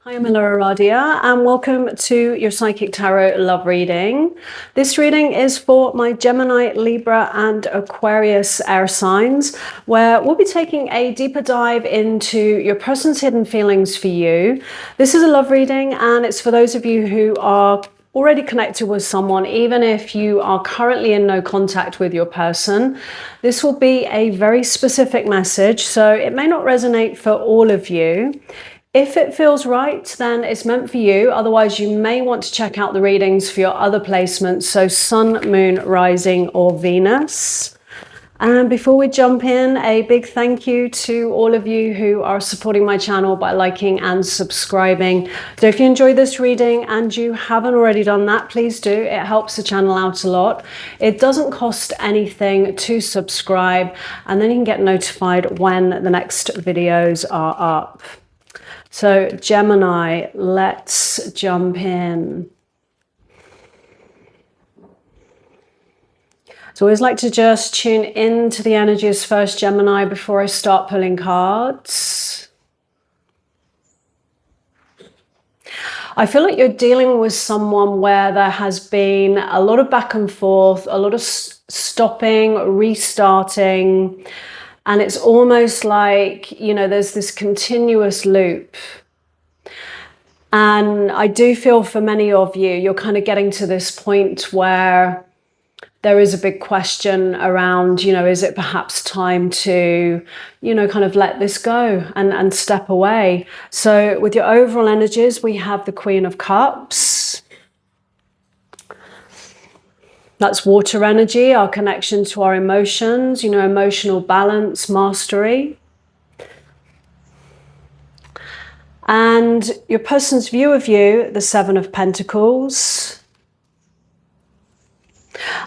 Hi, I'm EllaAradia and welcome to your Psychic Tarot love reading. This reading is for my Gemini, Libra and Aquarius air signs, where we'll be taking a deeper dive into your person's hidden feelings for you. This is a love reading and it's for those of you who are already connected with someone, even if you are currently in no contact with your person. This will be a very specific message, so it may not resonate for all of you. If it feels right, then it's meant for you. Otherwise, you may want to check out the readings for your other placements, so Sun, Moon, Rising, or Venus. And before we jump in, a big thank you to all of you who are supporting my channel by liking and subscribing. So if you enjoyed this reading and you haven't already done that, please do. It helps the channel out a lot. It doesn't cost anything to subscribe, and then you can get notified when the next videos are up. So Gemini, let's jump in. So I always like to just tune into the energies first, Gemini, before I start pulling cards. I feel like you're dealing with someone where there has been a lot of back and forth, a lot of stopping, restarting. And it's almost like, you know, there's this continuous loop. And I do feel for many of you, you're kind of getting to this point where there is a big question around, you know, is it perhaps time to, you know, kind of let this go and step away? So with your overall energies, we have the Queen of Cups. That's water energy, our connection to our emotions, you know, emotional balance, mastery. And your person's view of you, the Seven of Pentacles.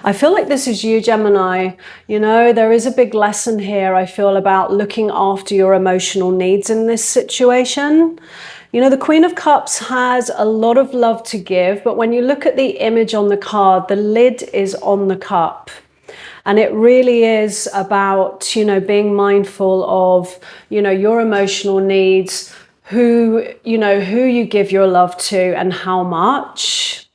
I feel like this is you, Gemini. You know, there is a big lesson here, I feel, about looking after your emotional needs in this situation. You know, the Queen of Cups has a lot of love to give, but when you look at the image on the card, the lid is on the cup. And it really is about, you know, being mindful of, you know, your emotional needs, who you give your love to and how much.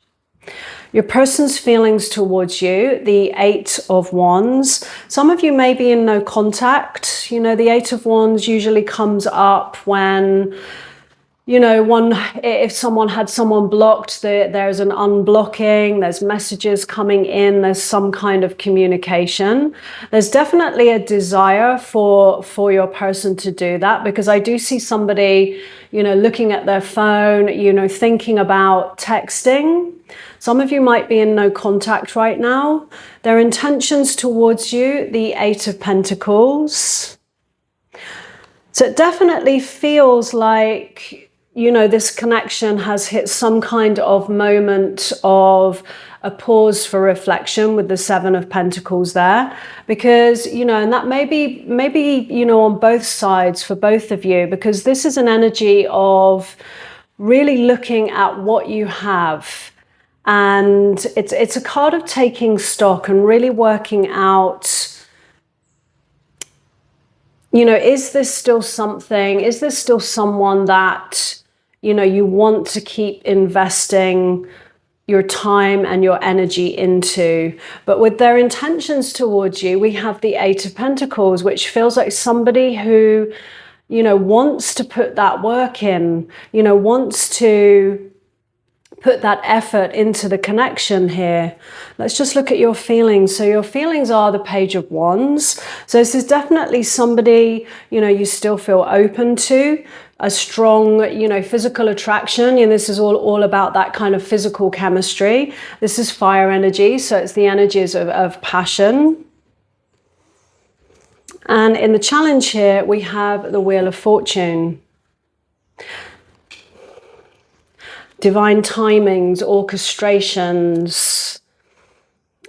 Your person's feelings towards you, the Eight of Wands. Some of you may be in no contact. You know, the Eight of Wands usually comes up when, you know, if someone had someone blocked, there's an unblocking, there's messages coming in, there's some kind of communication. There's definitely a desire for your person to do that, because I do see somebody, you know, looking at their phone, you know, thinking about texting. Some of you might be in no contact right now. Their intentions towards you, the Eight of Pentacles. So it definitely feels like, you know, this connection has hit some kind of moment of a pause for reflection with the Seven of Pentacles there, because, you know, and that maybe, you know, on both sides for both of you, because this is an energy of really looking at what you have. And it's a card of taking stock and really working out, you know, is this still something, is this still someone that, you know, you want to keep investing your time and your energy into? But with their intentions towards you, we have the Eight of Pentacles, which feels like somebody who, you know, wants to put that work in, you know, wants to put that effort into the connection here. Let's just look at your feelings. So your feelings are the Page of Wands. So this is definitely somebody, you know, you still feel open to, a strong, you know, physical attraction. And this is all about that kind of physical chemistry. This is fire energy. So it's the energies of passion. And in the challenge here, we have the Wheel of Fortune. Divine timings, orchestrations,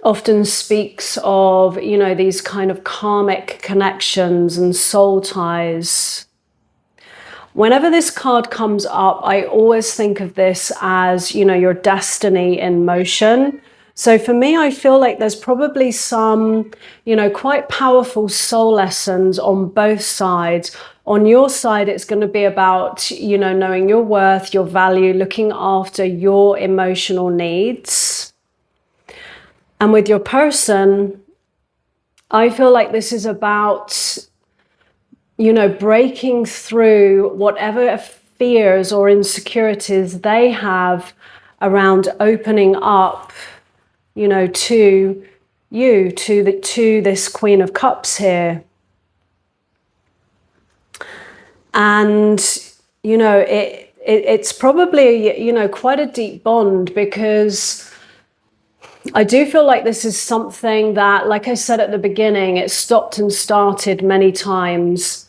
often speaks of, you know, these kind of karmic connections and soul ties. Whenever this card comes up, I always think of this as, you know, your destiny in motion. So for me, I feel like there's probably some, you know, quite powerful soul lessons on both sides On your side, it's going to be about, you know, knowing your worth, your value, looking after your emotional needs. And with your person, I feel like this is about, you know, breaking through whatever fears or insecurities they have around opening up, you know, to you, to this Queen of Cups here. And, you know, it's probably, you know, quite a deep bond, because I do feel like this is something that, like I said at the beginning, it stopped and started many times.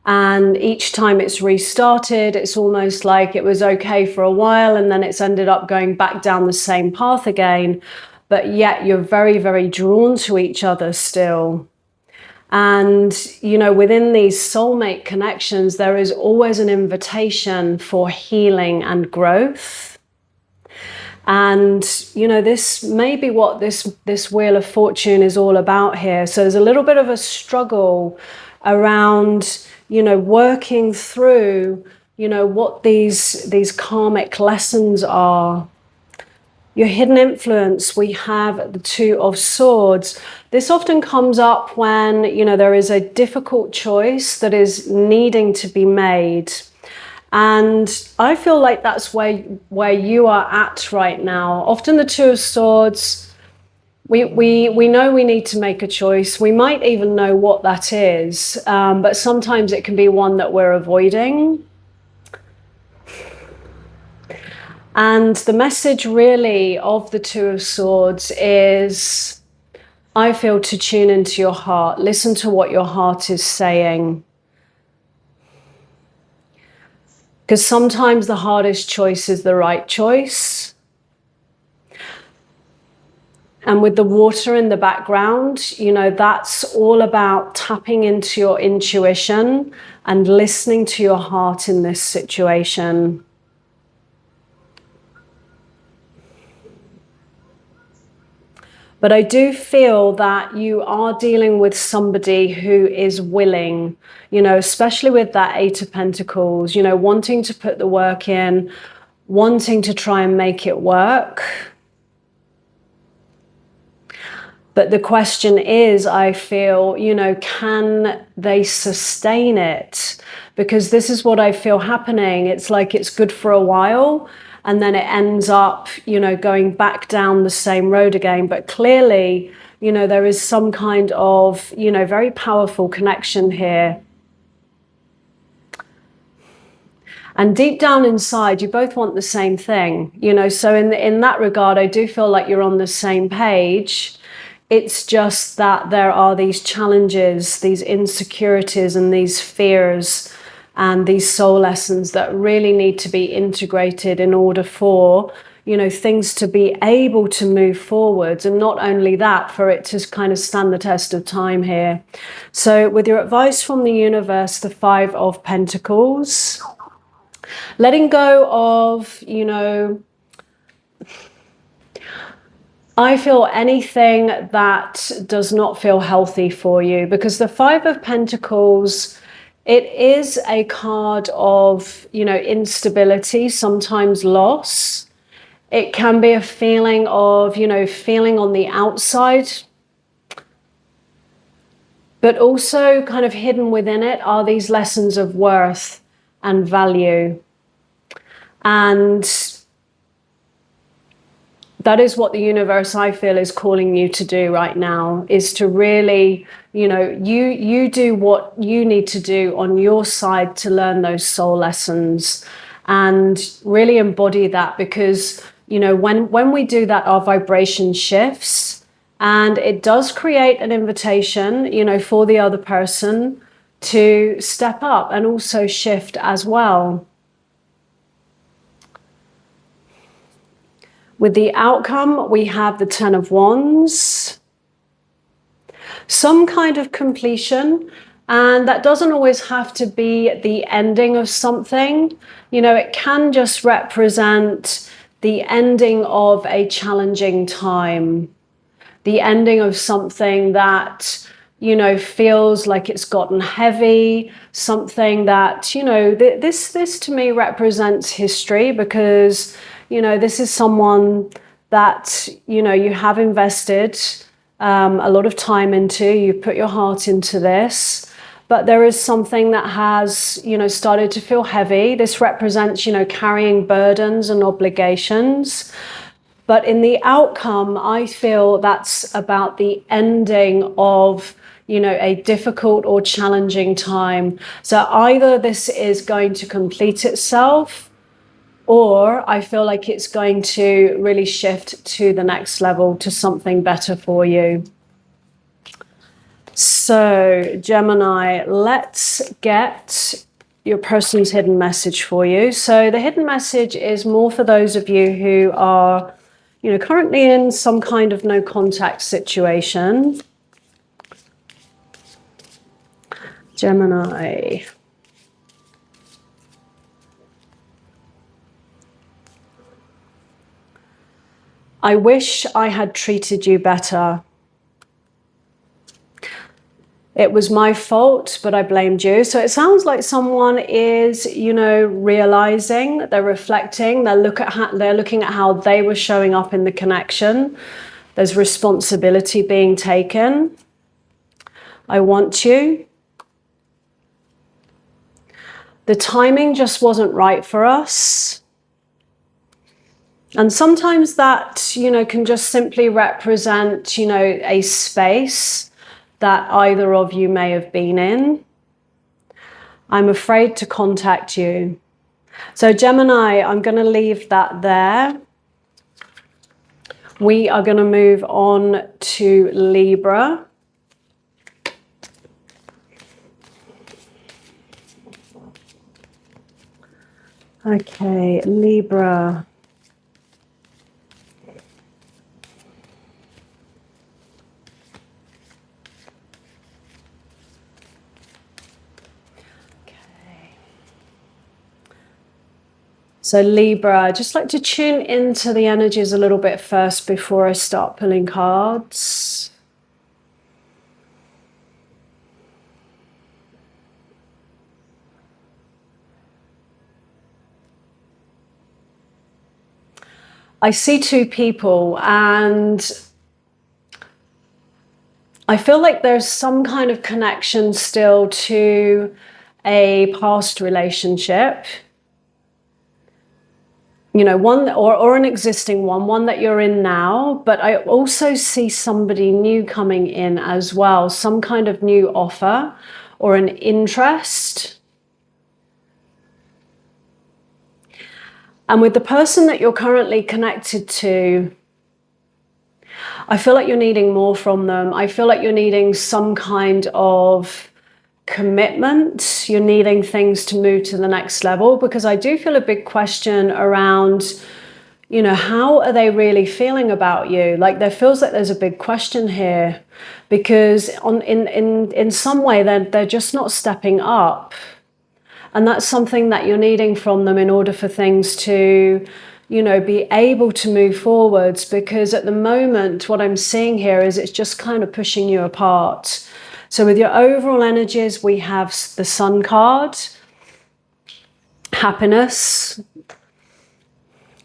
And each time it's restarted, it's almost like it was okay for a while and then it's ended up going back down the same path again. But yet you're very, very drawn to each other still. And, you know, within these soulmate connections, there is always an invitation for healing and growth. And, you know, this may be what this Wheel of Fortune is all about here. So there's a little bit of a struggle around, you know, working through, you know, what these karmic lessons are. Your hidden influence, we have the Two of Swords. This often comes up when, you know, there is a difficult choice that is needing to be made. And I feel like that's where you are at right now. Often the Two of Swords, we know we need to make a choice. We might even know what that is, but sometimes it can be one that we're avoiding. And the message really of the Two of Swords is, I feel, to tune into your heart. Listen to what your heart is saying. Because sometimes the hardest choice is the right choice. And with the water in the background, you know, that's all about tapping into your intuition and listening to your heart in this situation. But I do feel that you are dealing with somebody who is willing, you know, especially with that Eight of Pentacles, you know, wanting to put the work in, wanting to try and make it work. But the question is, I feel, you know, can they sustain it? Because this is what I feel happening. It's like it's good for a while, and then it ends up, you know, going back down the same road again. But clearly, you know, there is some kind of, you know, very powerful connection here. And deep down inside, you both want the same thing, you know. So in that regard, I do feel like you're on the same page. It's just that there are these challenges, these insecurities and these fears and these soul lessons that really need to be integrated in order for, you know, things to be able to move forwards. And not only that, for it to kind of stand the test of time here. So with your advice from the universe, the Five of Pentacles, letting go of, you know, I feel anything that does not feel healthy for you, because the Five of Pentacles, it is a card of, you know, instability, sometimes loss. It can be a feeling of, you know, feeling on the outside, but also kind of hidden within it are these lessons of worth and value. And that is what the universe, I feel, is calling you to do right now, is to really, you know, you do what you need to do on your side to learn those soul lessons and really embody that. Because, you know, when we do that, our vibration shifts, and it does create an invitation, you know, for the other person to step up and also shift as well. With the outcome, we have the Ten of Wands, some kind of completion, and that doesn't always have to be the ending of something. You know, it can just represent the ending of a challenging time, the ending of something that you know, feels like it's gotten heavy, something that, you know, this to me represents history, because, you know, this is someone that, you know, you have invested a lot of time into, you've put your heart into this, but there is something that has, you know, started to feel heavy. This represents, you know, carrying burdens and obligations. But in the outcome, I feel that's about the ending of, you know, a difficult or challenging time. So either this is going to complete itself, or I feel like it's going to really shift to the next level, to something better for you. So Gemini, let's get your person's hidden message for you. So the hidden message is more for those of you who are, you know, currently in some kind of no contact situation. Gemini. I wish I had treated you better. It was my fault, but I blamed you. So it sounds like someone is, you know, realizing, they're reflecting, they're looking at how they were showing up in the connection. There's responsibility being taken. I want you. The timing just wasn't right for us. And sometimes that, you know, can just simply represent, you know, a space that either of you may have been in. I'm afraid to contact you. So Gemini, I'm going to leave that there. We are going to move on to Libra. Okay, Libra. So Libra, I'd just like to tune into the energies a little bit first before I start pulling cards. I see two people, and I feel like there's some kind of connection still to a past relationship. You know, one or an existing one that you're in now, but I also see somebody new coming in as well, some kind of new offer or an interest. And with the person that you're currently connected to, I feel like you're needing more from them. I feel like you're needing some kind of commitment. You're needing things to move to the next level, because I do feel a big question around, you know, how are they really feeling about you? Like, there feels like there's a big question here, because in some way they're just not stepping up. And that's something that you're needing from them in order for things to, you know, be able to move forwards. Because at the moment, what I'm seeing here is it's just kind of pushing you apart. So with your overall energies, we have the Sun card, happiness,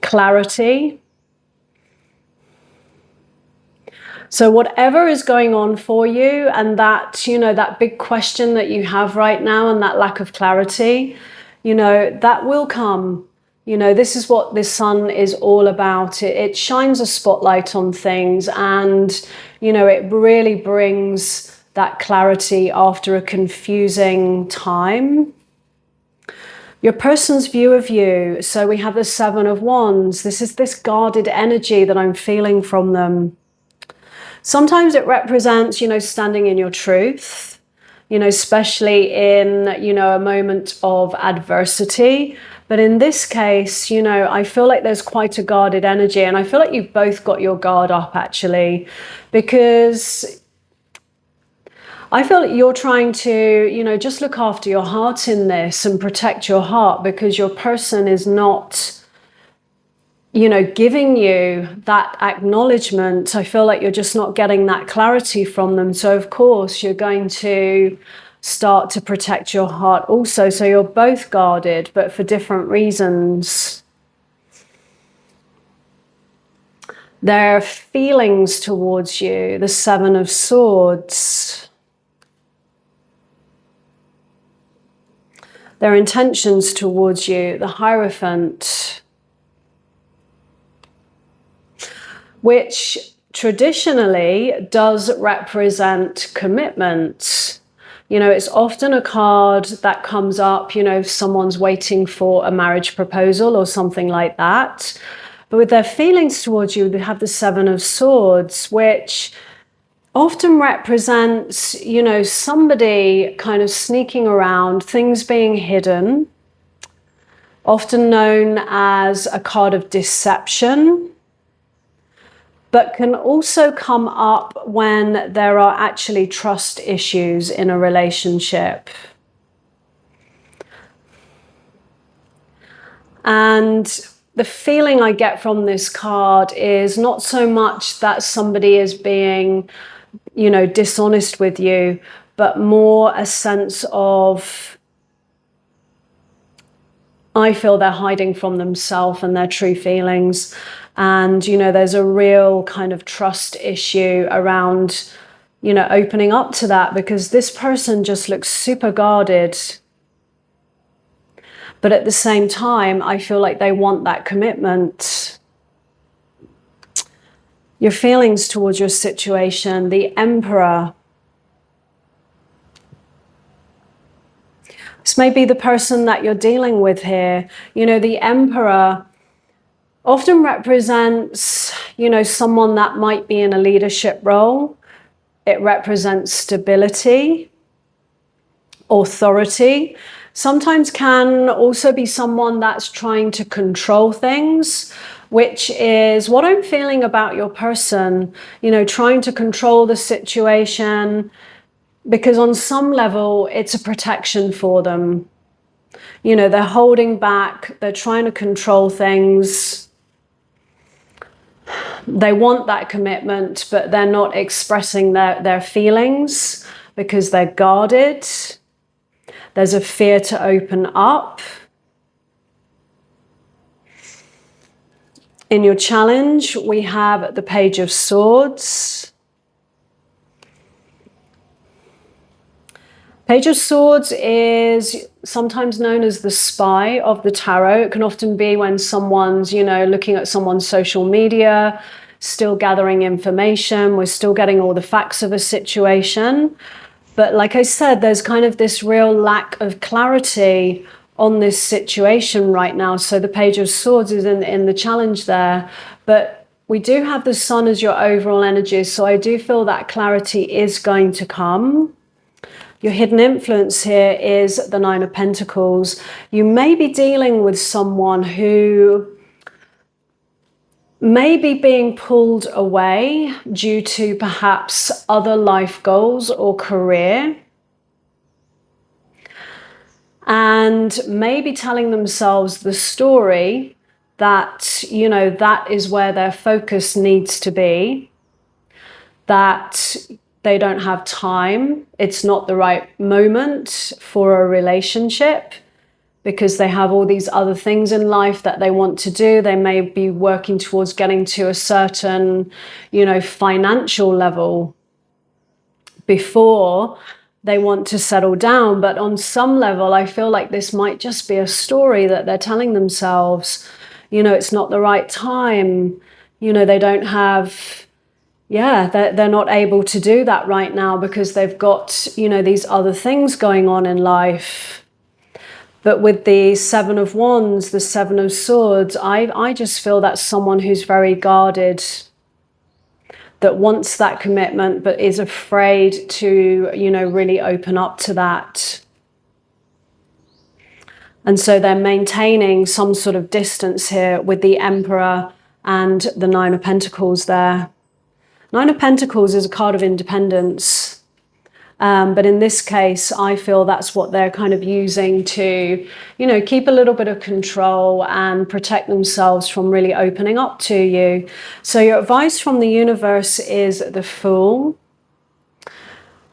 clarity. So whatever is going on for you, and that, you know, that big question that you have right now and that lack of clarity, you know, that will come. You know, this is what this Sun is all about. It shines a spotlight on things, and, you know, it really brings that clarity after a confusing time. Your person's view of you. So we have the Seven of Wands. This is this guarded energy that I'm feeling from them. Sometimes it represents, you know, standing in your truth, you know, especially in, you know, a moment of adversity. But in this case, you know, I feel like there's quite a guarded energy, and I feel like you've both got your guard up, actually, because I feel like you're trying to, you know, just look after your heart in this and protect your heart, because your person is not you know, giving you that acknowledgement, I feel like you're just not getting that clarity from them. So of course you're going to start to protect your heart also. So you're both guarded, but for different reasons. Their feelings towards you, the Seven of Swords. Their intentions towards you, the Hierophant. Which traditionally does represent commitment. You know, it's often a card that comes up, you know, if someone's waiting for a marriage proposal or something like that. But with their feelings towards you, they have the Seven of Swords, which often represents, you know, somebody kind of sneaking around, things being hidden, often known as a card of deception, but can also come up when there are actually trust issues in a relationship. And the feeling I get from this card is not so much that somebody is being, you know, dishonest with you, but more a sense of, I feel they're hiding from themselves and their true feelings. And, you know, there's a real kind of trust issue around, you know, opening up to that, because this person just looks super guarded. But at the same time, I feel like they want that commitment. Your feelings towards your situation, the Emperor. This may be the person that you're dealing with here. You know, the Emperor often represents, you know, someone that might be in a leadership role. It represents stability, authority. Sometimes can also be someone that's trying to control things, which is what I'm feeling about your person, you know, trying to control the situation, because on some level it's a protection for them. You know, they're holding back, they're trying to control things. They want that commitment, but they're not expressing their feelings because they're guarded. There's a fear to open up. In your challenge, we have the Page of Swords. Page of Swords is sometimes known as the spy of the tarot. It can often be when someone's, you know, looking at someone's social media, still gathering information. We're still getting all the facts of a situation. But like I said, there's kind of this real lack of clarity on this situation right now. So the Page of Swords is in the challenge there. But we do have the Sun as your overall energy. So I do feel that clarity is going to come. Your hidden influence here is the Nine of Pentacles. You may be dealing with someone who may be being pulled away due to perhaps other life goals or career, and maybe telling themselves the story that, you know, that is where their focus needs to be, that they don't have time, it's not the right moment for a relationship, because they have all these other things in life that they want to do. They may be working towards getting to a certain, you know, financial level before they want to settle down. But on some level, I feel like this might just be a story that they're telling themselves. You know, it's not the right time. You know, they don't have, yeah, they're not able to do that right now because they've got, you know, these other things going on in life. But with the Seven of Wands, the Seven of Swords, I just feel that's someone who's very guarded, that wants that commitment, but is afraid to, you know, really open up to that. And so they're maintaining some sort of distance here with the Emperor and the Nine of Pentacles there. Nine of Pentacles is a card of independence. But in this case, I feel that's what they're kind of using to, you know, keep a little bit of control and protect themselves from really opening up to you. So your advice from the universe is the Fool.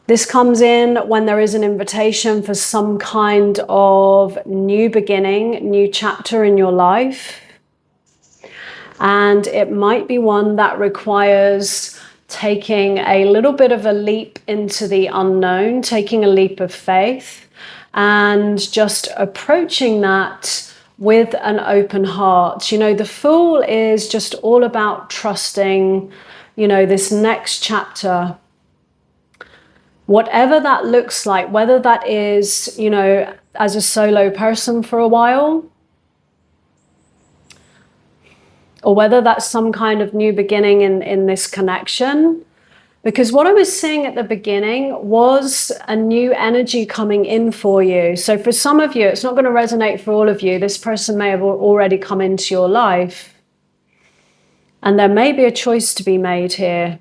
This comes in when there is an invitation for some kind of new beginning, new chapter in your life. And it might be one that requires taking a little bit of a leap into the unknown, taking a leap of faith, and just approaching that with an open heart. You know, the Fool is just all about trusting, you know, this next chapter. Whatever that looks like, whether that is, you know, as a solo person for a while, or whether that's some kind of new beginning in this connection. Because what I was seeing at the beginning was a new energy coming in for you. So for some of you, it's not going to resonate for all of you. This person may have already come into your life. And there may be a choice to be made here.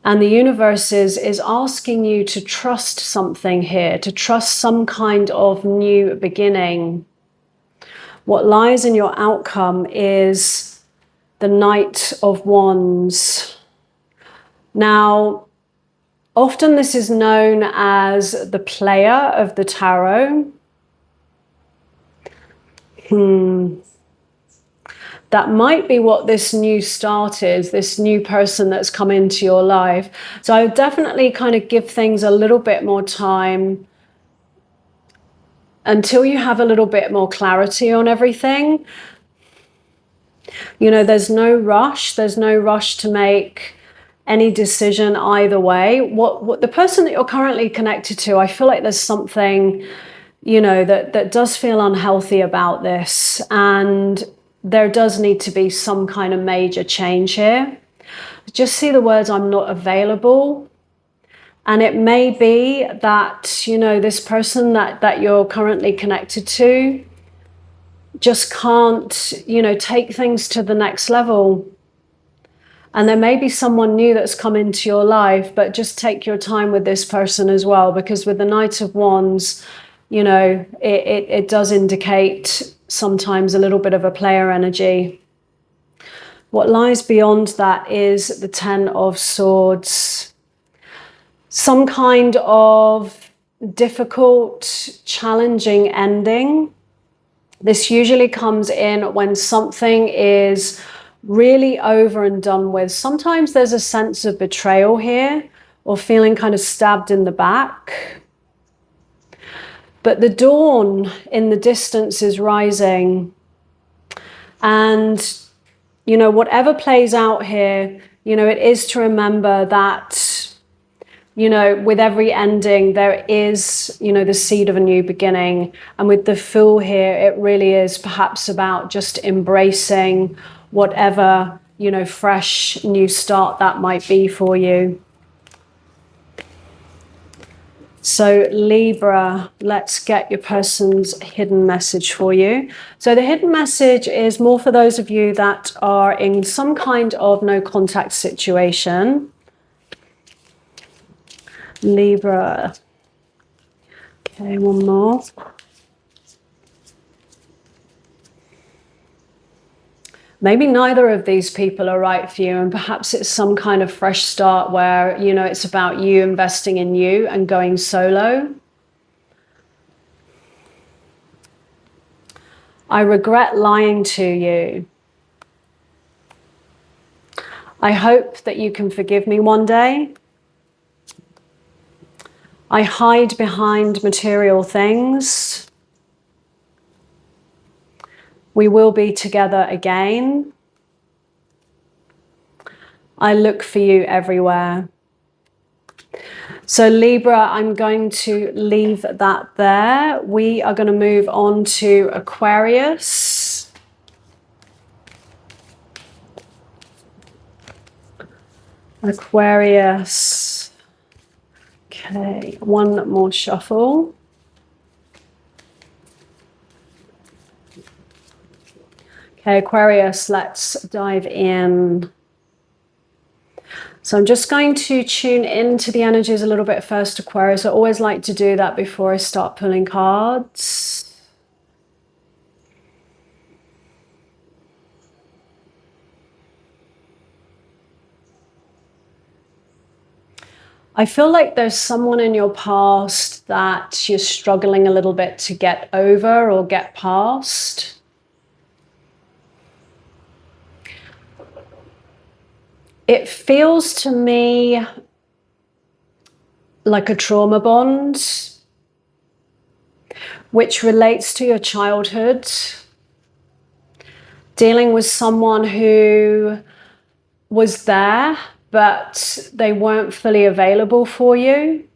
And the universe is asking you to trust something here, to trust some kind of new beginning. What lies in your outcome is the Knight of Wands. Now, often this is known as the player of the tarot. That might be what this new start is, this new person that's come into your life. So I would definitely kind of give things a little bit more time until you have a little bit more clarity on everything. You know, there's no rush. There's no rush to make any decision either way. What the person that you're currently connected to, I feel like there's something, you know, that does feel unhealthy about this. And there does need to be some kind of major change here. Just see the words, I'm not available. And it may be that, you know, this person that you're currently connected to just can't, you know, take things to the next level. And there may be someone new that's come into your life, but just take your time with this person as well, because with the Knight of Wands, you know, it does indicate sometimes a little bit of a player energy. What lies beyond that is the Ten of Swords. Some kind of difficult, challenging ending. This usually comes in when something is really over and done with. Sometimes there's a sense of betrayal here, or feeling kind of stabbed in the back. But the dawn in the distance is rising. And, you know, whatever plays out here, you know, it is to remember that, you know, with every ending, there is, you know, the seed of a new beginning. And with the Fool here, it really is perhaps about just embracing whatever, you know, fresh new start that might be for you. So Libra, let's get your person's hidden message for you. So the hidden message is more for those of you that are in some kind of no contact situation. Libra. Okay, one more. Maybe neither of these people are right for you, and perhaps it's some kind of fresh start where, you know, it's about you investing in you and going solo. I regret lying to you. I hope that you can forgive me one day. I hide behind material things. We will be together again. I look for you everywhere. So Libra, I'm going to leave that there. We are going to move on to Aquarius. Aquarius. Okay, one more shuffle. Okay, Aquarius, let's dive in. So I'm just going to tune into the energies a little bit first, Aquarius. I always like to do that before I start pulling cards. I feel like there's someone in your past that you're struggling a little bit to get over or get past. It feels to me like a trauma bond, which relates to your childhood, dealing with someone who was there, but they weren't fully available for you,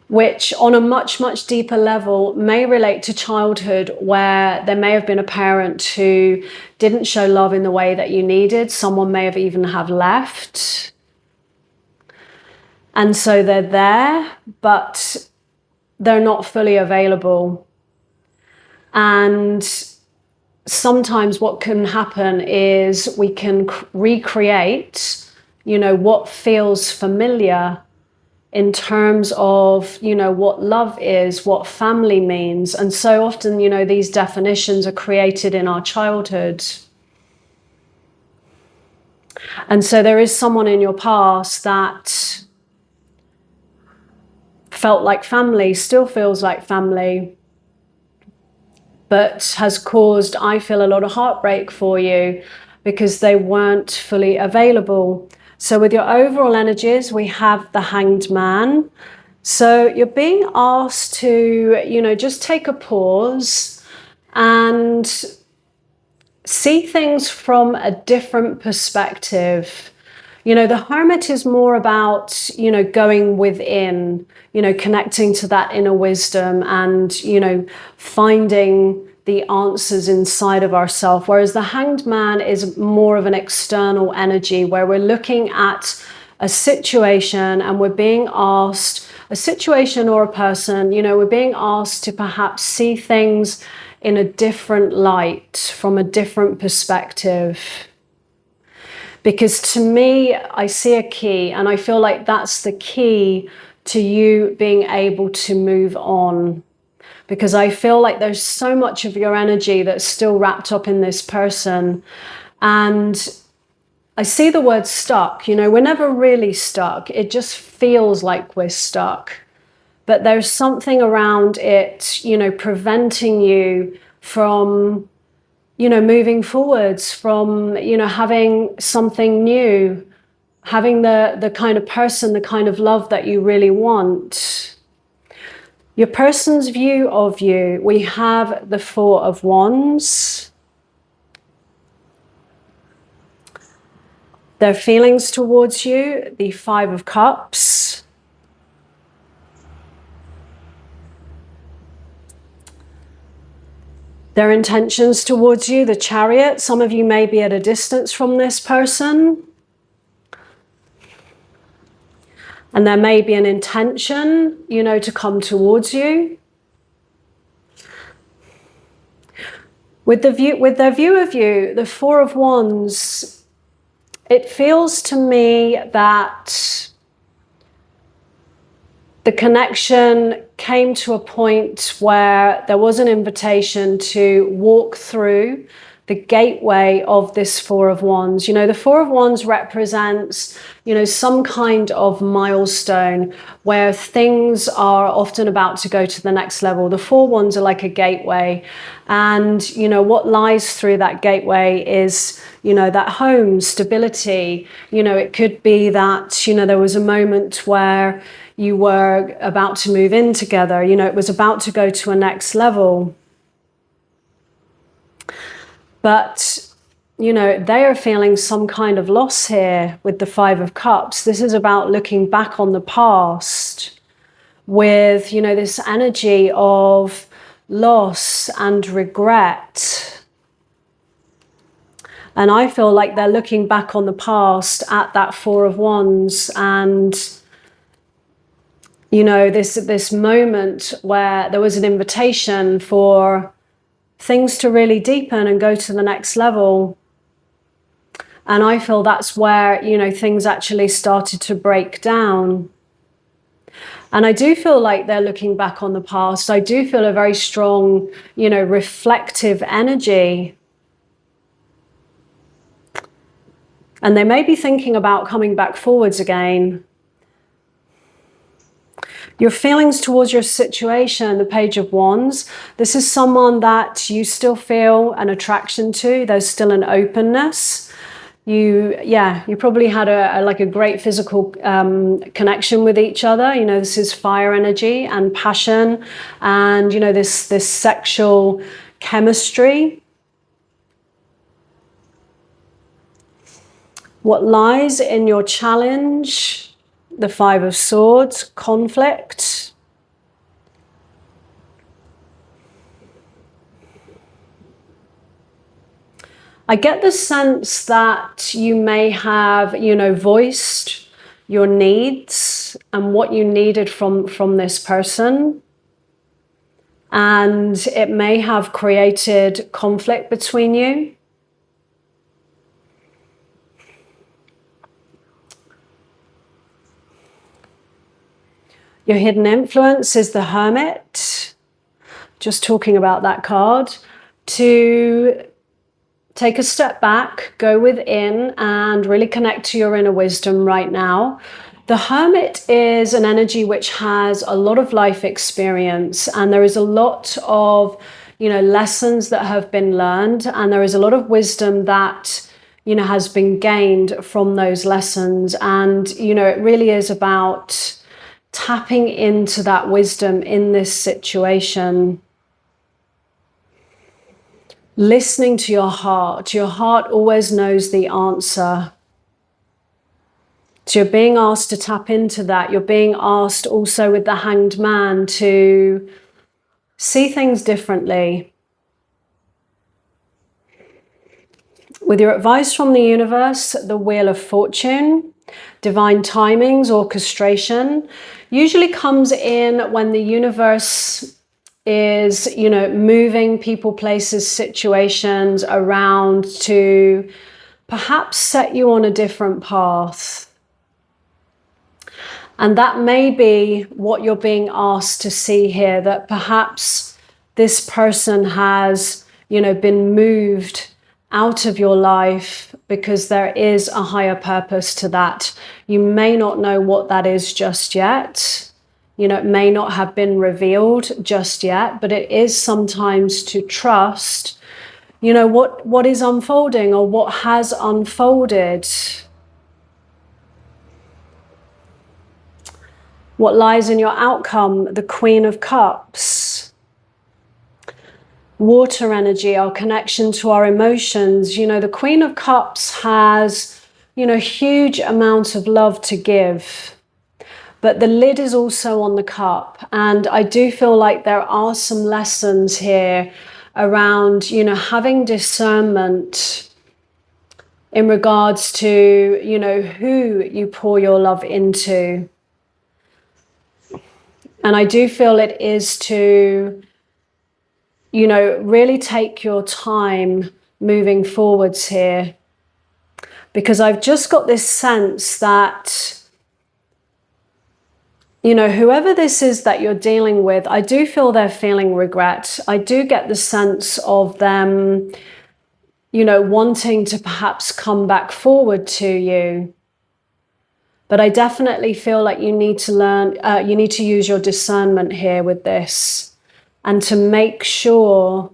which on a much, much deeper level may relate to childhood, where there may have been a parent who didn't show love in the way that you needed. Someone may have even have left. And so they're there, but they're not fully available. And sometimes what can happen is we can recreate, what feels familiar in terms of, what love is, what family means. And so often, these definitions are created in our childhood. And so there is someone in your past that felt like family, still feels like family, but has caused, I feel, a lot of heartbreak for you because they weren't fully available. So with your overall energies, we have the Hanged Man. So you're being asked to, just take a pause and see things from a different perspective. The Hermit is more about, going within, connecting to that inner wisdom and, finding the answers inside of ourselves. Whereas the Hanged Man is more of an external energy where we're looking at a situation and we're being asked, a situation or a person, we're being asked to perhaps see things in a different light, from a different perspective. Because to me, I see a key, and I feel like that's the key to you being able to move on. Because I feel like there's so much of your energy that's still wrapped up in this person. And I see the word stuck. We're never really stuck. It just feels like we're stuck. But there's something around it, preventing you from moving forwards, from, having something new, having the kind of person, the kind of love that you really want. Your person's view of you, we have the Four of Wands. Their feelings towards you, the Five of Cups. Their intentions towards you, the Chariot. Some of you may be at a distance from this person. And there may be an intention, to come towards you. With their view of you, the Four of Wands, it feels to me that the connection came to a point where there was an invitation to walk through the gateway of this Four of Wands. The Four of Wands represents, some kind of milestone where things are often about to go to the next level. The Four Wands are like a gateway. And, what lies through that gateway is, that home, stability. It could be that, there was a moment where you were about to move in together. It was about to go to a next level. But, they are feeling some kind of loss here with the Five of Cups. This is about looking back on the past with, this energy of loss and regret. And I feel like they're looking back on the past at that Four of Wands and, this moment where there was an invitation for things to really deepen and go to the next level. And I feel that's where, you know, things actually started to break down. And I do feel like they're looking back on the past. I do feel a very strong, you know, reflective energy. And they may be thinking about coming back forwards again. Your feelings towards your situation, the Page of Wands, this is someone that you still feel an attraction to. There's still an openness. You probably had a great physical connection with each other. You know, this is fire energy and passion, and you know, this sexual chemistry. What lies in your challenge? The Five of Swords, conflict. I get the sense that you may have, you know, voiced your needs and what you needed from this person. And it may have created conflict between you. Your hidden influence is the Hermit. Just talking about that card. To take a step back, go within and really connect to your inner wisdom right now. The Hermit is an energy which has a lot of life experience, and there is a lot of, you know, lessons that have been learned, and there is a lot of wisdom that, you know, has been gained from those lessons. And, you know, it really is about tapping into that wisdom in this situation. Listening to your heart. Your heart always knows the answer. So you're being asked to tap into that. You're being asked also with the Hanged Man to see things differently. With your advice from the universe, the Wheel of Fortune, divine timings, orchestration, usually comes in when the universe is, you know, moving people, places, situations around to perhaps set you on a different path. And that may be what you're being asked to see here, that perhaps this person has, you know, been moved out of your life because there is a higher purpose to that. You may not know what that is just yet. You know, it may not have been revealed just yet, but it is sometimes to trust, you know, what is unfolding or what has unfolded. What lies in your outcome? The Queen of Cups. Water energy, our connection to our emotions. You know, the Queen of Cups has, you know, huge amounts of love to give. But the lid is also on the cup. And I do feel like there are some lessons here around, you know, having discernment in regards to, you know, who you pour your love into. And I do feel it is to, you know, really take your time moving forwards here. Because I've just got this sense that, you know, whoever this is that you're dealing with, I do feel they're feeling regret. I do get the sense of them, you know, wanting to perhaps come back forward to you. But I definitely feel like you need to learn, you need to use your discernment here with this, and to make sure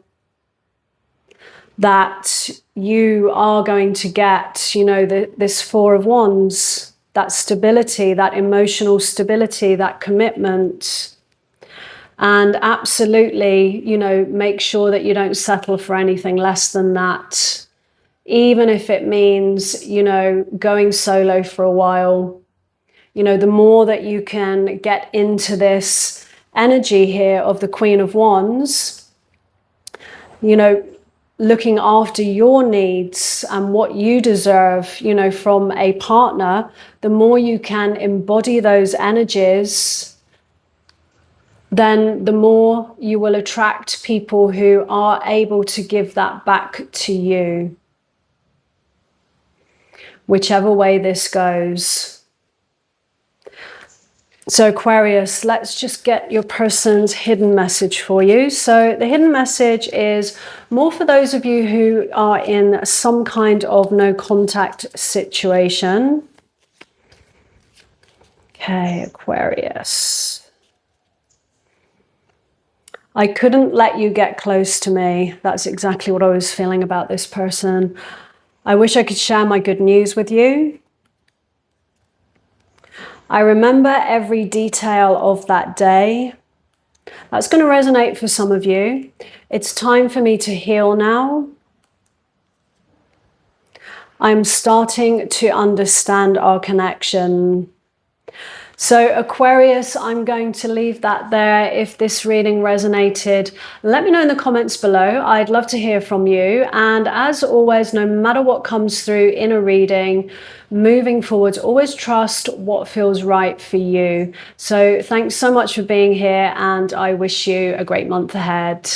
that you are going to get, you know, this Four of Wands, that stability, that emotional stability, that commitment. And absolutely, you know, make sure that you don't settle for anything less than that, even if it means, you know, going solo for a while. You know, the more that you can get into this energy here of the Queen of Wands, you know, looking after your needs and what you deserve, you know, from a partner, the more you can embody those energies, then the more you will attract people who are able to give that back to you. whichever way this goes. So Aquarius, let's just get your person's hidden message for you. So the hidden message is more for those of you who are in some kind of no contact situation. Okay, Aquarius. I couldn't let you get close to me. That's exactly what I was feeling about this person. I wish I could share my good news with you. I remember every detail of that day. That's going to resonate for some of you. It's time for me to heal now. I'm starting to understand our connection. So Aquarius, I'm going to leave that there. If this reading resonated, let me know in the comments below. I'd love to hear from you. And as always, no matter what comes through in a reading, moving forwards, always trust what feels right for you. So thanks so much for being here, and I wish you a great month ahead.